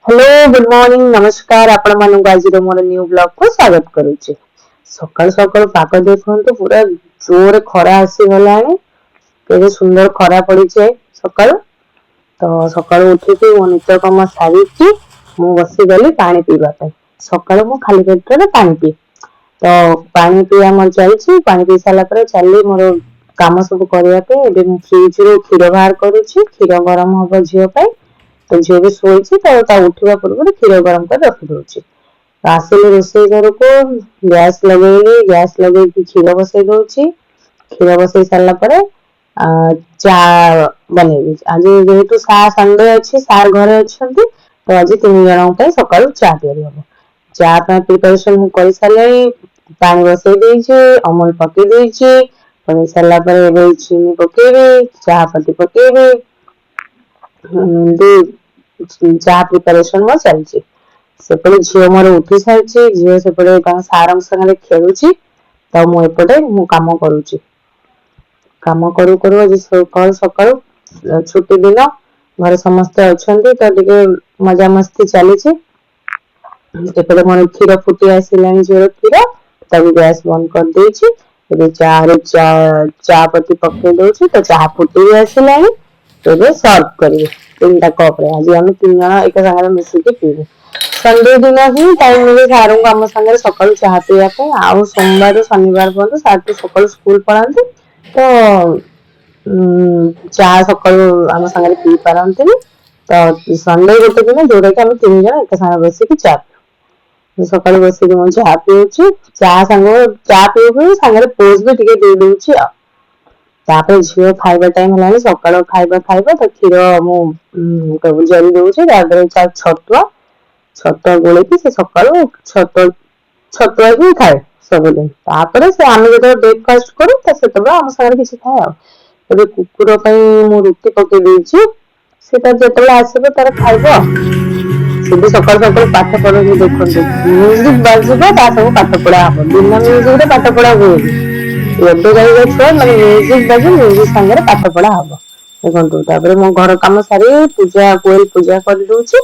Hello good morning नमस्कार आपण मानक आज मोर न्यू ब्लॉग को स्वागत करूची। सकाळ सकाळ पाक देखंतु पूरा जोर खरा आसी गलानी केते सुंदर खरा पड़ी छे सकाळ। तो सकाळ उठी के मो नित्य काम सारी की मु बसी गली पानी पीवा पे। सकाळ मु खाली पेट रे पानी पी तो पानी पिया मोर चलची पानी पी साला पर चली मोर काम सब करिया पे एबे मु फ्रिज रो खीर बाहर करूची खीर गरम होबो झियो पे तो झील भी शोची तो उठा पूर्व क्षीर गरम कर रखी दूसरी आसिले रोषे घर को गैस लगे गैस लगे क्षीर बसई दूसरी क्षीर बसई सारापर चा बन आज जेहेतु सा संडे अच्छे सार घरे अच्छा तो आज 3 जन सका चा हम चा प्रिपरेसन कर सारे पानी बसई दे अमूल पकई दे सारापर चीनी पकेबी चाह पत्ती पकेबी चाह प्रिपरेशन में चलती सेपटे झील मोर उठी सारी झील सेपटे सार सागे खेलुची तो मुझे मु काम करुची काम करू करू आज सकाल सकाल छुट्टी दिन घर समस्ते अच्छा तो टे मजा मस्ती चली एपटे मोर क्षीर फुटी आसला झील क्षीर तब गैस बंद कर दे चा पत्ती पकई दे तो चाह फुटी भी आसला तो सर्व करेंगे 3टा कप आज आम 3 जन एक सागर मिसिकी पीबू संडे दिन ही टाइम मिले सार को आम सागर सका चाह पीवाई आउ सोमवार शनिवार पर्यटन सार तो सका स्कूल पढ़ाते तो चाह सका आम सागर पी पारती तो संडे गोटे दिन जोटा कि आम 3 जन एक सागर बसिकी चा पी सका बसिक चाह पीऊँ चा पीऊ सागर पोज भी टे दे दूची तापर झील खाइबा टाइम है सका खाइबा खाइबा तो क्षीर मु जरी दूसरी छतुआ छतुआ गोल से सका छतुआ ही खाए सबुदिन तापर से आम जो ब्रेकफास्ट करूँ तो आम सागर किसी खाए कुकुर मु रुटी पकई देती जो आसब तार खाइब सी भी सका सका पाठ पढ़ देखते म्यूजिक बाजब सब पाठ पढ़ा हम बिना म्यूजिक पाठ पढ़ा हुए छुआ मैंने म्यूजिक बाजे म्यूजिक सागर पाठ पढ़ा हम देखो मो घर कम सारी पूजा कोयल पूजा कर दूची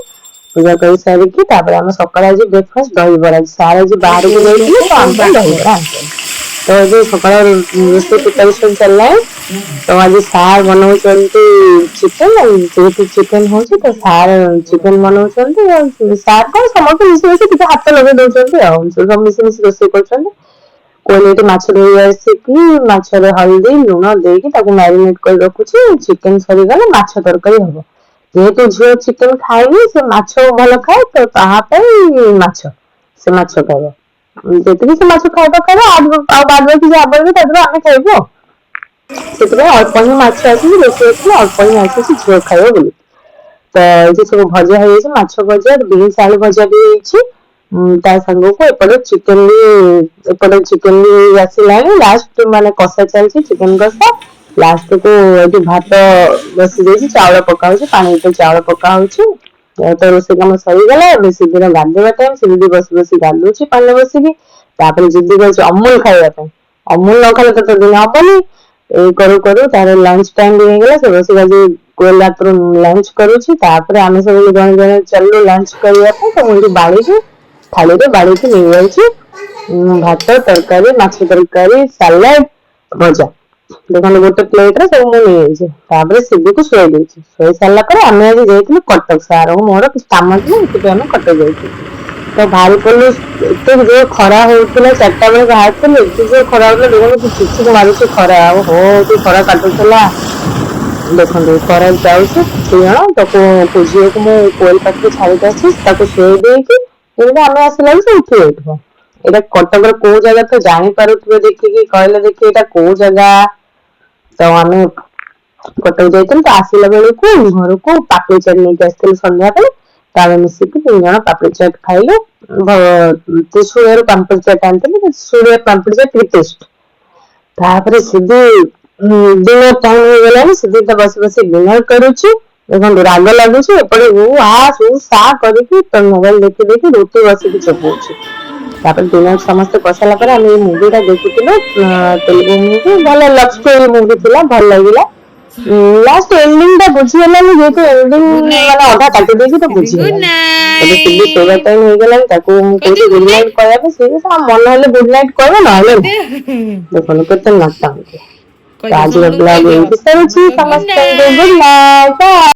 पूजा कर सारिकी आम सका आज ब्रेकफास्ट दही बड़ा सार आज बाहर को गई तो आम दही बड़ा तो ये सका रोषे प्रिपरेसन चल रहा है तो आज सार बनाऊँ चिकेन जेहतु चिकेन हो तो सार चिकेन बनाऊँ सार कौन समस्त मिसी मिसी हाथ लगे दौरान सब मिसी मिसी रोषे कर कोयले माछ धोई आसिकी माछरे हल्दी लुण देकी मैरिनेट कर रखुची चिकेन सरीगले माछ तरकारी हम जेहेतु झील चिकेन खाएनी से माछ भल खाए तो माछ से माछ खाइब जी से माछ खाइबा खाइब बाद बाकी जहाँ बढ़े आम खाइबू से अल्प ही माछ आसी रोषे अल्प ही आसी झील खाइब बोली तो ये सब भजा हो माछ भजा बीन्स आलू भजा भी संग को एपटे चिकेन भी आसला लास्ट माने कषा चलती चिकेन कषा लास्ट को ये भात बसी दे चावल पका पानी तो चावल पका तो रोषे कम सरीगला सीधी गाधेवा टाइम सीधी बस बसी गाधुची पानी बसिकी जिद्दी कर अमूल खाइबा अमूल न खाले तो दिन हेनी करू करू तार लंच टाइम भी होगा से बस आज कोयल रात लंच करुची आम सब जन जन चलू लंच करने तो मुझे बाड़ी थाली रे बाड़ी की नहीं जाए भात तरकारी माछ तरकारी सालाड भजा देखो गोटे प्लेट रे सब मुझे सिद्धि को शुई देती शुई सारापर आम आज जाइए कटक सार मोर किसी कम थी आम कटक जाइए तो बाहर पड़ू एत जो खरा होता 4टा बेले बाहर पड़े एत जो खरा होता देखो चिचिक मारूची खरा हो खरा काटुला देखो खरा जाऊँ 3 जन तो झील को मुझे कोयल पाखे छाड़ी आसी शुई देकी आम आसला से उठी जाइए यहाँ कटक कौ जगह तो जापर देखिए कहले देखिए यहाँ कौ जगह तो आम कटक जाइए तो आसला बेलू घर को पापड़ी चाट नहीं आसती सन्ध्या तो आम मिसिकी 3 जन पापड़ी चाट खाइलु त्रिशूल पापड़ी चाट आनी त्रिशूल पापड़ी चाट टेस्ट तापर सीधी डिनर टाइम हो गला सीधी तो बस बस डिनर करुची देखो राग लगुच एपटे सा करके तो मोबाइल देखी देखी रोटी बसिक चपौची डिनर समस्त करसाला आम ये मुवीटा देखुलु तेलुगु मुवी भल लव स्टोरी मुवी थी भल लगे लास्ट एंडिंग टा बुझीगलानी जेहेतु एंडिंग माने अधा काटी देकी तो बुझीगला ଏବେ ଟିଭି ଶୋଇବା ଟାଇମ୍ ହେଇଗଲାଣି ତାକୁ ମୁଁ କହୁଛି ଗୁଡ୍ ନାଇଟ୍ କହିବା ପାଇଁ ସେ ମନ ହେଲେ ଗୁଡ୍ ନାଇଟ୍ କହିବ ନହେଲେ ଦେଖନ୍ତୁ କେତେ ନଟଙ୍କି। ତ ଆଜିର ବ୍ଲଗ ଏଇଠି ସରୁଛି। ସମସ୍ତଙ୍କୁ ଗୁଡ୍ ନାଇଟ୍।